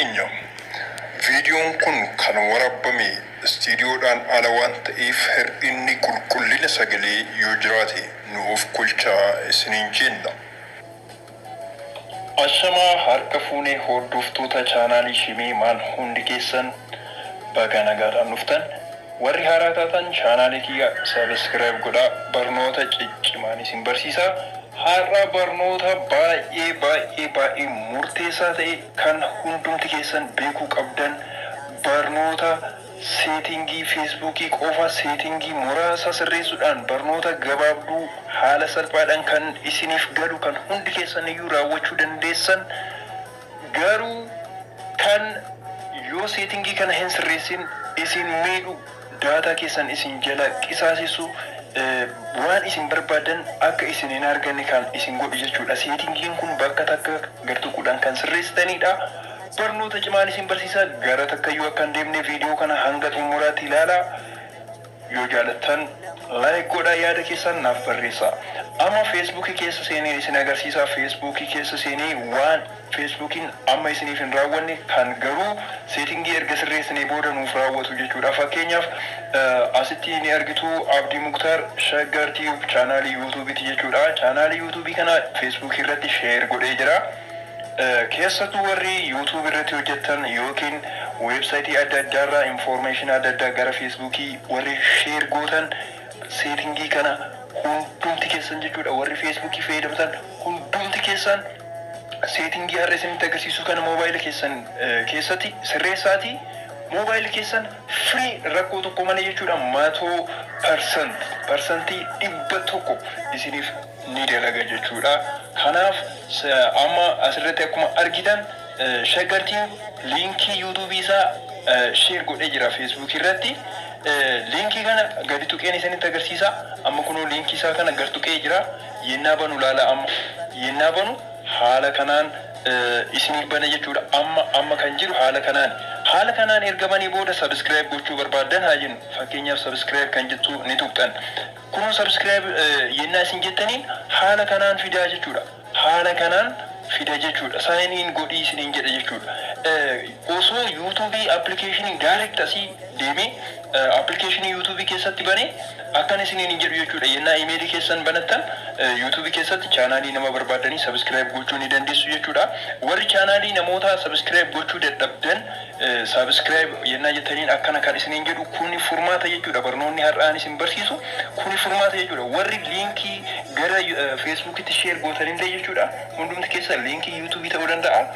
keenya viidiyoon kun kan waraabame istiidiyoodhaan ala waan ta'eef hir'inni qulqullina sagalee yoo jiraate nuuf kolchaa isiniin jenna. Ashamaa harka fuunee hordoftoota chaanaalii Shimeemaan hundi keessan baga nagaadhaan dhuftan. Warri haaraa taatan chaanaalii kiyya sabiskiraayib godhaa, barnoota ciccimaan isin barsiisaa. Har'a barnoota baay'ee murteessaa ta'e kan hundumti keessan beekuu qabdan, barnoota seetingii feesbuukii qofa seetingii muraasa sirreessuudhaan barnoota gabaabduu haala salphaadhaan kan isiniif galu kan hundi keessan iyyuu raawwachuu dandeessan, garuu kan yoo seetingii kana hin sirreessin isin miidhu, daataa keessan isin jala qisaasisu, waan isin barbaadan akka isin hin arganne kan isin godhu jechuudha. Seetingiin kun bakka takka gartuquudhaan kan sirreessitanidha. Barnoota cimaan isin barsiisaa. Gara takkayyuu akka hin deemne viidiyoo kana hanga xumuraatti ilaalaa. Yoo jaalattan laayik godhaa, yaada keessan naaf barreessaa. Amma feesbuukii keessa seenee isin agarsiisaa. Feesbuukii keessa seenee waan feesbuukiin amma isiniif hin raawwanne kan garuu seetingii erga sirreessinee booda nuuf raawwatu jechuudha. Fakkeenyaaf asitti ni argitu Abdii Muktaar Shaggar Tube chaanaalii yuutuubiiti jechuudha. Chaanaalii yuutuubii kana feesbuukii irratti sheer godhee jira. Keessattuu warri yuutuubii irratti hojjetan yookiin weebsaayitii adda addaarraa infoormeeshinii adda addaa gara feesbuukii warri sheer gootan seetingii kana hundumti keessan jechuudha. Warri feesbuukii fayyadamtan hundumti keessan seetingii har'a isinitti agarsiisu kana moobaayila keessan keessatti sirreessaatii moobaayila keessan firii rakkoo tokko malee jechuudha 100% 100% isiniif ni dalaga jechuudha. Kanaaf amma asirratti akkuma argitan Shaggartiin liinkii yuutuubii isaa sheer godhee jira feesbuukii irratti. Liinkii kana gadi tuqeen isinitti agarsiisa. Amma kunoo liinkii isaa kana gadi tuqee jira. Yennaa banu laala amma yennaa banu haala kanaan isiniif bana jechuudha. Amma kan jiru haala kanaan. Haala kanaan ergamanii booda sabiskiraayib gochuu barbaadan haa jennu. Fakkeenyaaf sabiskiraayib kan jettu ni tuqxan. Kunoo sabiskiraayib yennaa isin jettaniin haala kanaan fidaa jechuudha. Haala kanaan fida jechuudha. Saayiniin godhii isiniin jedha jechuudha. Osoo yuutuubii appilikeeshinii daayireekt asii deemee appilikeeshinii yuutuubii keessatti banee akkan isiniin hin jedhu jechuudha. Yennaa imeelii keessan banattan yuutuubii keessatti chaanaalii nama barbaadanii sabiskiraayib gochuu ni dandeessu jechuudha. Warri chaanaalii namoota sabiskiraayib gochuu dadhabdan sabiskiraayib yennaa jettaniin akkana kan isiniin jedhu kuni furmaata jechuudha. Barnoonni har'aan isin barsiisu kuni furmaata jechuudha. Warri liinkii gara feesbuukitti sheer gootanillee jechuudha. Hundumti keessa liinkii yuutuubii ta'uu danda'a.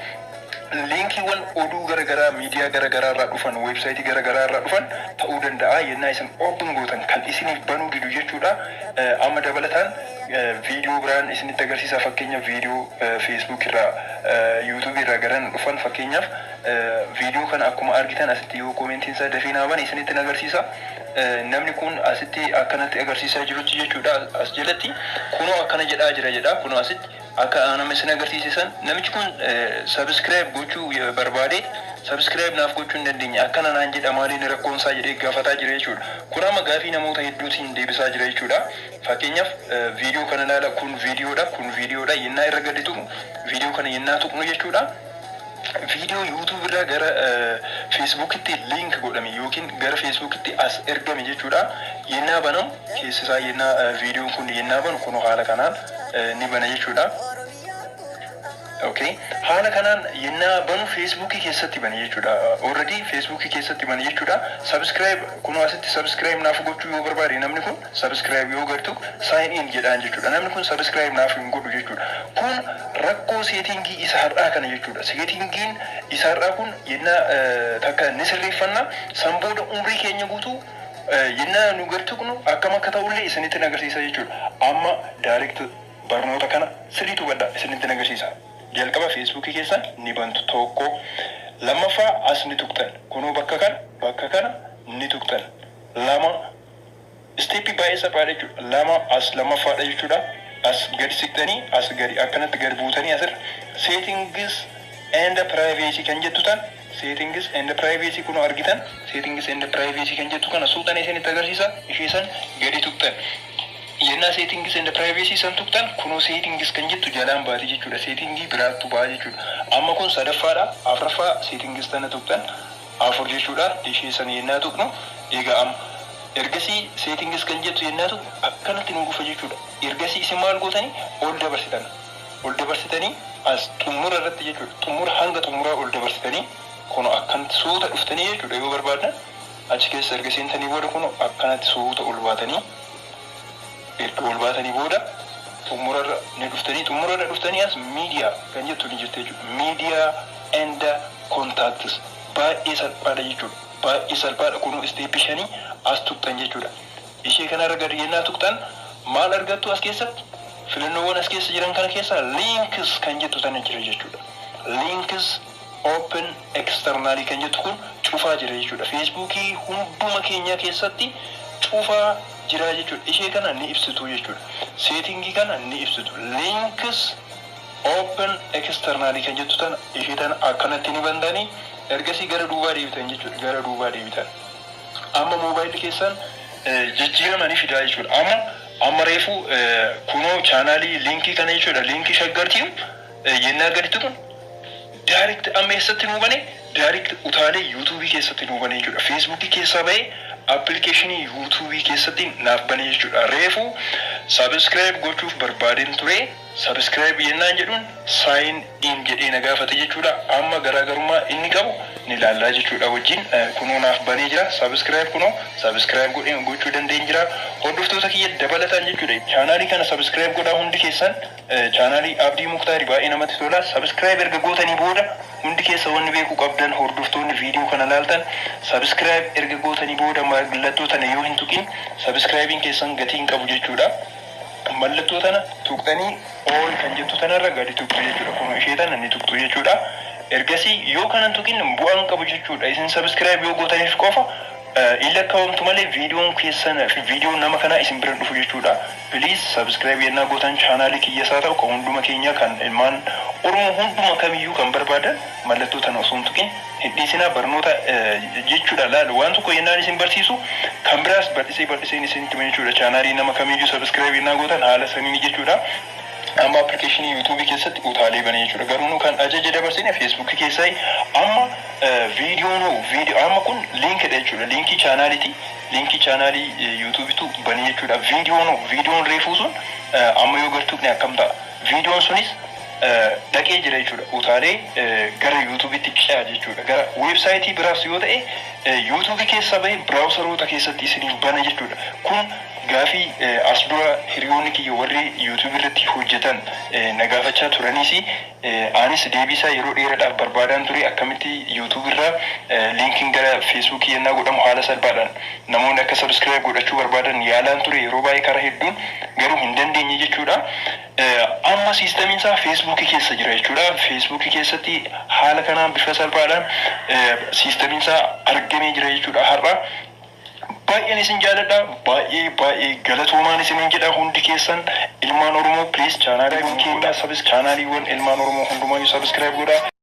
Liinkiiwwan oduu garagaraa miidiyaa garagaraa irraa dhufan weebsaayitii garagaraa irraa dhufan ta'uu danda'a. Yennaa isin open gootan kan isiniif banuu didu jechuudha. Amma dabalataan viidiyoo biraan isinitti agarsiisa. Fakkeenyaaf viidiyoo feesbuuk irraa yuutuubii irraa garan dhufan fakkeenyaaf viidiyoo kana akkuma argitan asitti yoo koomentiin isaa dafee naaban isinitti agarsiisa. Namni kun asitti akkanatti agarsiisaa jirutti jechuudha. As jalatti kunoo akkana jedhaa jira. Kunoo asitti akka nama isin agarsiisan namichi kun sabiskiraayib gochuu barbaade sabiskiraayib naaf gochuu hin dandeenye akkana naan jedha maaliin rakkoonsaa jedhee gaafataa jira jechuudha. Kun amma gaafii namoota hedduutiin deebisaa jira jechuudha. Fakkeenyaaf viidiyoo kana ilaala, kun viidiyoodha yennaa irra gadi tuqnu viidiyoo kana yennaa tuqnu jechuudha. Viidiyoo yuutuub irraa gara feesbuukitti liink godhame yookiin gara feesbuukitti as ergame jechuudha. Yennaa banamu keessisaa yennaa viidiyoon kun yennaa banu kunoo haala kanaan ni bana jechuudha. Okay. Haala kanaan yennaa banu feesbuukii keessatti bane jechuudha. Already feesbuukii keessatti bane jechuudha. Sabiskiraayib kunoo asitti sabiskiraayib naaf gochuu yoo barbaade namni kun sabiskiraayib yoo gartu saayin in jedhaan jechuudha. Namni kun sabiskiraayib naaf hin godhu jechuudha. Kun rakkoo seetingii isa har'aa kana jechuudha. Seetingiin isa har'aa kun yennaa takka ni sirreeffanna. San booda umrii keenya guutuu yennaa nu gartuqnu akkam akka ta'ullee isinitti agarsiisa jechuudha. Amma daayireekt barnoota kana sirriitu baddaa isinitti agarsiisa. Jalqaba feesbuukii keessan ni bantu tokko. Lammaffaa as ni tuqxan. Kunoo bakka kana ni tuqxan. Lama isteeppii baay'ee salphaadha jechuudha. Lama as lammaffaadha jechuudha. As gadi siqxanii as gadi akkanatti gadi buutanii asirra settings and privacy kan jettu tan settings and privacy kunoo argitan settings and privacy kan jettu kana suuxanii isinitti agarsiisa. Ishee san gadi tuqxan. Yennaa seetingis and privacy san tuqxan kunoo seetingis kan jettu jalaan baati jechuudha. Seetingii biraattu baa jechuudha. Amma kun sadaffaadha. Afuraffaa seetingis tana tuqxan afur jechuudha. Ishee san yennaa tuqnu egaa amma ergasii seetingis kan jettu yennaa tuqnu akkanatti nu gufa jechuudha. Ergasii isin maal gootanii ol dabarsitan. Ol dabarsitanii as xumura irratti jechuudha. Xumura hanga xumuraa ol dabarsitanii kunoo akkanatti suuta dhuftanii jechuudha yoo barbaadan achi keessa erga seentanii booda kunoo akkanatti suuta ol baatanii erga ol baatanii booda xumurarra ni dhuftanii xumurarra dhuftanii as miidiyaa kan jettu ni jirti jechuudha. Miidiyaa and contacts baay'ee salphaadha jechuudha. Baay'ee salphaadha kunoo isteepii 5 as tuqxan jechuudha. Ishee kanarra gadi yennaa tuqxan maal argattu as keessatti filannoowwan as keessa jiran kana keessa links kan jettu tana jira jechuudha. Links open externally kan jettu kun cufaa jira jechuudha. Facebookii hunduma keenya keessatti cufaa jira jechuudha. Ishee kana ni ibsitu jechuudha. Settingii kana ni ibsitu. Links open externally kan jettu tana ishee tana akkanatti ni bandanii ergasii gara duubaa deebitan jechuudha. Gara duubaa deebitan. Amma moobaayilii keessan jijjiiramanii fidaa jechuudha. Amma reefu kunoo chaanaalii linkii kana jechuudha. Linkii shaggartii yennaa gaditti kun direct amma eessatti nu bane direct utaalee yuutuubii keessatti nu bane jechuudha. Feesbuukii keessaa bahee appilikeeshinii yuutuubii keessatti naaf bane jechuudha. Reefu sabskiraayib gochuuf barbaadeen ture. Sabskiraayib yennaan jedhuun saayin in jedhee na gaafate jechuudha. Amma garaagarummaa inni qabu ni ilaallaa jechuudha wajjin kunoo naaf banee jira. Sabskiraayib kunoo sabskiraayib gochuu dandeenye jira. Hordoftoota kiyya dabalataan jechuudha. Chaanaalii kana sabskiraayib godhaa hundi keessan chaanaalii Abdii Muktaari baay'ee namatti tola. Sabskiraayib erga gootanii booda hundi keessa wanni beekuu qabdan hordoftoonni viidiyoo kana laaltan sabskiraayib erga gootanii booda mallattoo tana yoo hin tuqin sabskiraayibiin keessan gatii hin qabu jechuudha. Mallattoo tana tuqxanii ol kan jettu tanarra gadi tuqxu jechuudha. Kun ishee tana ni tuqxu jechuudha. Ergasii yoo kanan tuqin bu'aan qabu jechuudha. Isin sabskiraayib yoo gootaniif qofa ilakkaawamtu malee viidiyoon keessan fi viidiyoon nama kanaa isin bira dhufu jechuudha. Please subscribe yennaa gootan chaanaalii kiyyasaa ta'u kan hunduma keenya kan ilmaan Oromoo hunduma kamiyyuu kan barbaadan mallattoo tana osoo hin tuqin hin dhiisinaa barnoota jechuudha. Laalu waan tokko yennaan isin barsiisu kan biraas bal'isee isin hima jechuudha. Chaanaalii nama kamiyyuu subscribe yennaa gootan haala sanii jechuudha. Amma appilikeeshinii yuutuubii keessatti utaalee bane jechuudha. Garuu kan ajaja dabarsine feesbuukii keessaa amma viidiyoo amma kun linkidha jechuudha. Linkii chaanaaliiti. Linkii chaanaalii yuutuubiitu bane jechuudha. Viidiyoon reefuu sun amma yoo gartuufne akkam ta'a. Viidiyoon sunis dhaqee jira jechuudha. Utaalee gara yuutuubiitti ce'a jechuudha. Gara weebsaayitii biraas yoo ta'e yuutuubii keessa bahee biraawusaroota keessatti isiniif bana jechuudha. Kun gaafii as dura hiriyoonni kiyya warri yuutuubii irratti hojjetan na gaafachaa turaniis anis deebisaa yeroo dheeraadhaaf barbaadaan ture akkamitti yuutuubii irraa linkiin gara feesbuukii yennaa godhamu haala salphaadhaan namoonni akka sabskiraayib godhachuu barbaadan yaalaan ture yeroo baay'ee karaa hedduun garuu hin dandeenye jechuudha. Amma siistamiin isaa feesbuukii keessa jira jechuudha. Feesbuukii keessatti haala kanaan bifa salphaadhaan siistamiin isaa argamee jira jechuudha. Har'a baay'een isin jaaladha. Baay'ee galatoomaan isiniin jedha hundi keessan ilmaan Oromoo please chaanaaliiwwan keenya chaanaaliiwwan ilmaan Oromoo hundumaa subscribe godhaa.